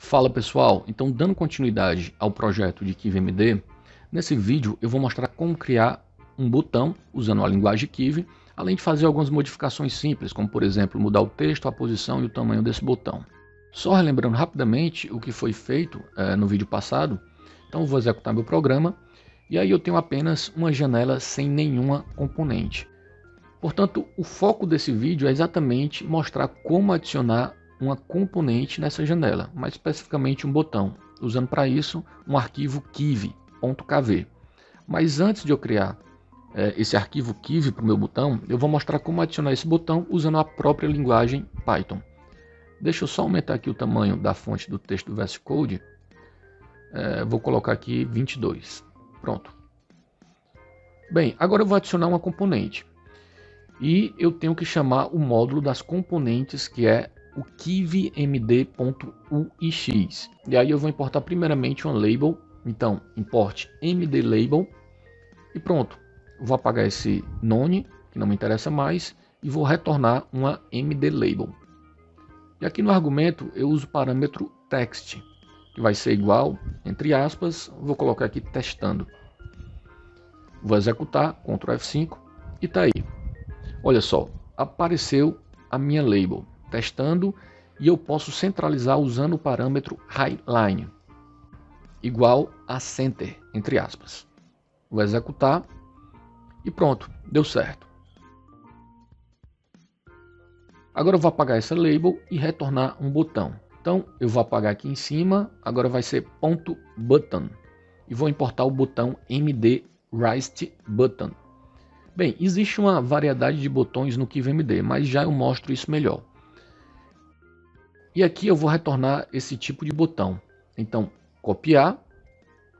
Fala pessoal, então dando continuidade ao projeto de KiwiMD, nesse vídeo eu vou mostrar como criar um botão usando a linguagem Kiwi, além de fazer algumas modificações simples, como por exemplo mudar o texto, a posição e o tamanho desse botão. Só relembrando rapidamente o que foi feito no vídeo passado, então eu vou executar meu programa e aí eu tenho apenas uma janela sem nenhuma componente. Portanto, o foco desse vídeo é exatamente mostrar como adicionar uma componente nessa janela, mais especificamente um botão, usando para isso um arquivo kiwi.kv. Mas antes de eu criar esse arquivo kiwi para o meu botão, eu vou mostrar como adicionar esse botão usando a própria linguagem Python. Deixa eu só aumentar aqui o tamanho da fonte do texto do VS Code. Vou colocar aqui 22. Pronto. Bem, agora eu vou adicionar uma componente. E eu tenho que chamar o módulo das componentes, que é o kiwimd.uix. E aí eu vou importar primeiramente uma label. Então, importe mdlabel. E pronto. Vou apagar esse none, que não me interessa mais, e vou retornar uma mdlabel. E aqui no argumento eu uso o parâmetro text, que vai ser igual, entre aspas, vou colocar aqui testando. Vou executar, Ctrl F5 e está aí. Olha só, apareceu a minha label, testando, e eu posso centralizar usando o parâmetro highline, igual a center, entre aspas. Vou executar e pronto, deu certo. Agora eu vou apagar essa label e retornar um botão. Então eu vou apagar aqui em cima, agora vai ser .button, e vou importar o botão md_raised_button. Bem, existe uma variedade de botões no KiwiMD, mas já eu mostro isso melhor. E aqui eu vou retornar esse tipo de botão. Então, copiar,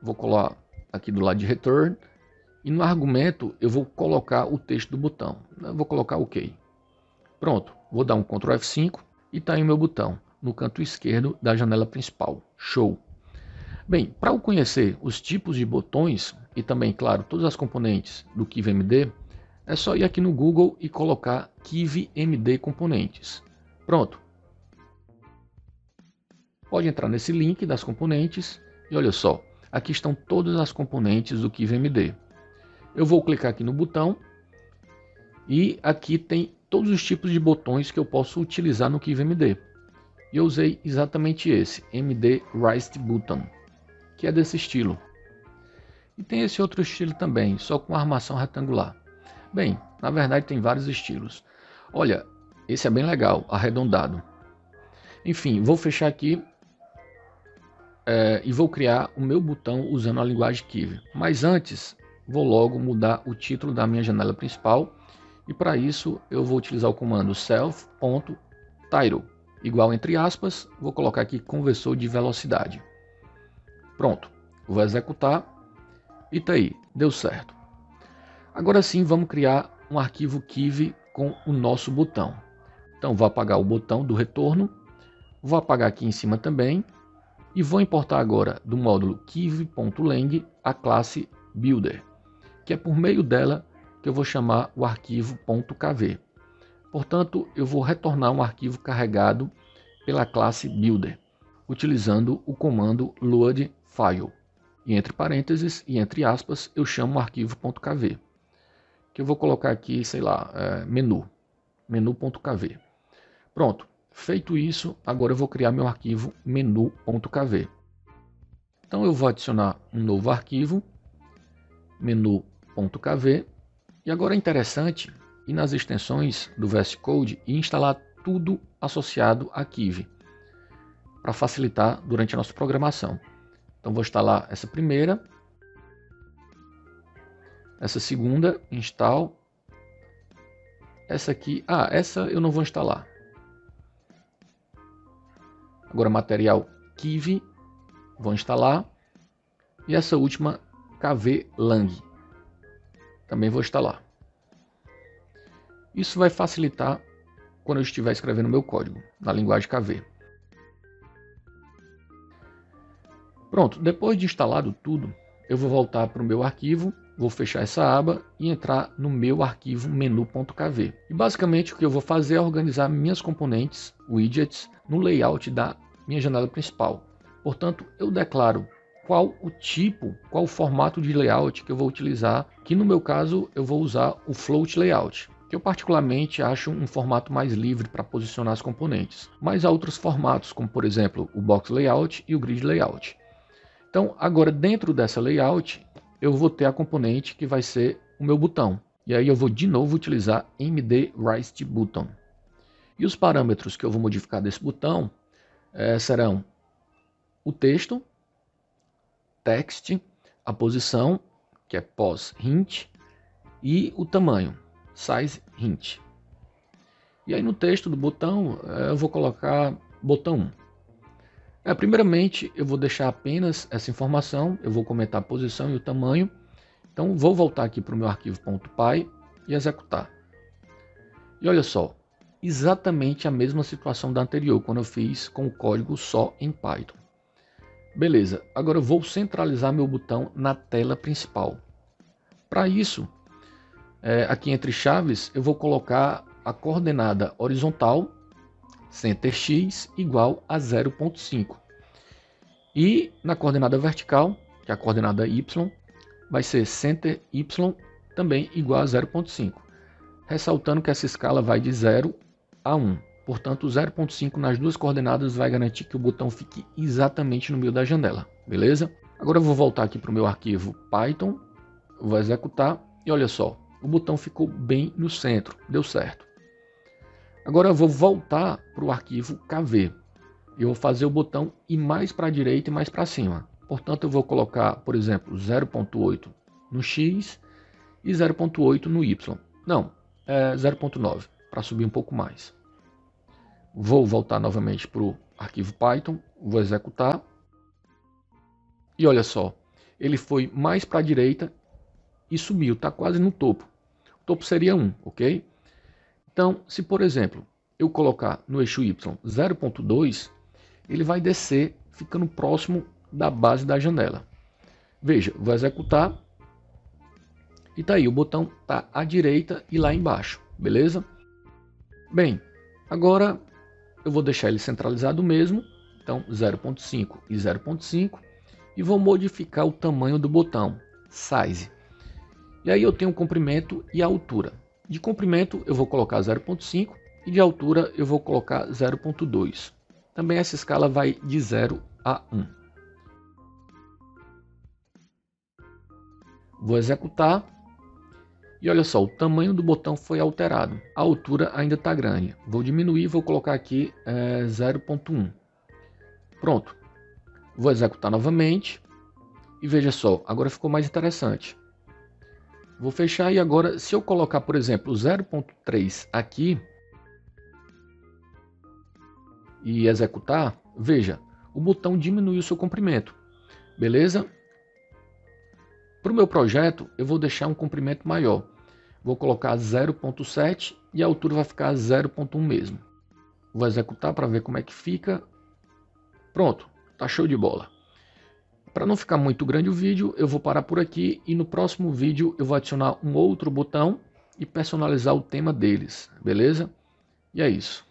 vou colar aqui do lado de return, e no argumento eu vou colocar o texto do botão. Eu vou colocar OK. Pronto, vou dar um Ctrl F5 e está aí o meu botão, no canto esquerdo da janela principal. Show! Bem, para eu conhecer os tipos de botões, e também, claro, todas as componentes do KiwiMD, é só ir aqui no Google e colocar KiwiMD componentes. Pronto. Pode entrar nesse link das componentes e olha só, aqui estão todas as componentes do KiwiMD. Eu vou clicar aqui no botão e aqui tem todos os tipos de botões que eu posso utilizar no KiwiMD. E eu usei exatamente esse, md_raised_button, que é desse estilo. E tem esse outro estilo também, só com armação retangular. Bem, na verdade tem vários estilos. Olha, esse é bem legal, arredondado. Enfim, vou fechar aqui e vou criar o meu botão usando a linguagem Kiwi. Mas antes, vou logo mudar o título da minha janela principal. E para isso, eu vou utilizar o comando self.title, igual entre aspas, vou colocar aqui conversor de velocidade. Pronto, vou executar e tá aí, deu certo. Agora sim, vamos criar um arquivo Kiwi com o nosso botão. Então, vou apagar o botão do retorno, vou apagar aqui em cima também, e vou importar agora do módulo kiwi.lang a classe builder, que é por meio dela que eu vou chamar o arquivo .kv. Portanto, eu vou retornar um arquivo carregado pela classe builder, utilizando o comando load file. E entre parênteses e entre aspas, eu chamo o arquivo .kv. Que eu vou colocar aqui, sei lá, menu.kv. Pronto, feito isso, agora eu vou criar meu arquivo menu.kv. Então eu vou adicionar um novo arquivo, menu.kv, e agora é interessante ir nas extensões do VS Code e instalar tudo associado a Kiwi, para facilitar durante a nossa programação. Então vou instalar essa primeira, essa segunda, install. Essa aqui, essa eu não vou instalar. Agora material Kiwi, vou instalar. E essa última, kv-lang, também vou instalar. Isso vai facilitar quando eu estiver escrevendo meu código na linguagem KV. Pronto, depois de instalado tudo, eu vou voltar para o meu arquivo, vou fechar essa aba e entrar no meu arquivo menu.kv. E basicamente o que eu vou fazer é organizar minhas componentes, widgets, no layout da minha janela principal. Portanto, eu declaro qual o tipo, qual o formato de layout que eu vou utilizar, que no meu caso eu vou usar o Float Layout, que eu particularmente acho um formato mais livre para posicionar os componentes. Mas há outros formatos, como por exemplo o Box Layout e o Grid Layout. Então, agora dentro dessa layout, eu vou ter a componente que vai ser o meu botão. E aí eu vou de novo utilizar MD Raised Button. E os parâmetros que eu vou modificar desse botão serão o texto, text, a posição, que é pos hint, e o tamanho, size hint. E aí no texto do botão eu vou colocar botão 1. Primeiramente eu vou deixar apenas essa informação, eu vou comentar a posição e o tamanho. Então vou voltar aqui para o meu arquivo .py e executar. E olha só, exatamente a mesma situação da anterior, quando eu fiz com o código só em Python. Beleza, agora eu vou centralizar meu botão na tela principal. Para isso, aqui entre chaves, eu vou colocar a coordenada horizontal, center x igual a 0.5. E na coordenada vertical, que é a coordenada y, vai ser center y também igual a 0.5. Ressaltando que essa escala vai de 0 a 1. Portanto, o 0.5 nas duas coordenadas vai garantir que o botão fique exatamente no meio da janela, beleza? Agora eu vou voltar aqui para o meu arquivo Python, vou executar e olha só, o botão ficou bem no centro, deu certo. Agora eu vou voltar para o arquivo KV. Eu vou fazer o botão ir mais para a direita e mais para cima. Portanto, eu vou colocar, por exemplo, 0.8 no X e 0.8 no Y. Não, 0.9, para subir um pouco mais. Vou voltar novamente para o arquivo Python, vou executar. E olha só, ele foi mais para a direita e subiu, está quase no topo. O topo seria 1, ok? Então, se por exemplo, eu colocar no eixo Y 0.2, ele vai descer ficando próximo da base da janela. Veja, vou executar e tá aí, o botão está à direita e lá embaixo, beleza? Bem, agora eu vou deixar ele centralizado mesmo, então 0.5 e 0.5, e vou modificar o tamanho do botão, size. E aí eu tenho o comprimento e a altura. De comprimento eu vou colocar 0.5 e de altura eu vou colocar 0.2. Também essa escala vai de 0 a 1. Vou executar. E olha só, o tamanho do botão foi alterado. A altura ainda está grande. Vou diminuir, vou colocar aqui 0.1. Pronto. Vou executar novamente. E veja só, agora ficou mais interessante. Vou fechar e agora, se eu colocar, por exemplo, 0.3 aqui e executar, veja, o botão diminuiu o seu comprimento. Beleza? Para o meu projeto, eu vou deixar um comprimento maior. Vou colocar 0.7 e a altura vai ficar 0.1 mesmo. Vou executar para ver como é que fica. Pronto, tá show de bola. Para não ficar muito grande o vídeo, eu vou parar por aqui e no próximo vídeo eu vou adicionar um outro botão e personalizar o tema deles, beleza? E é isso.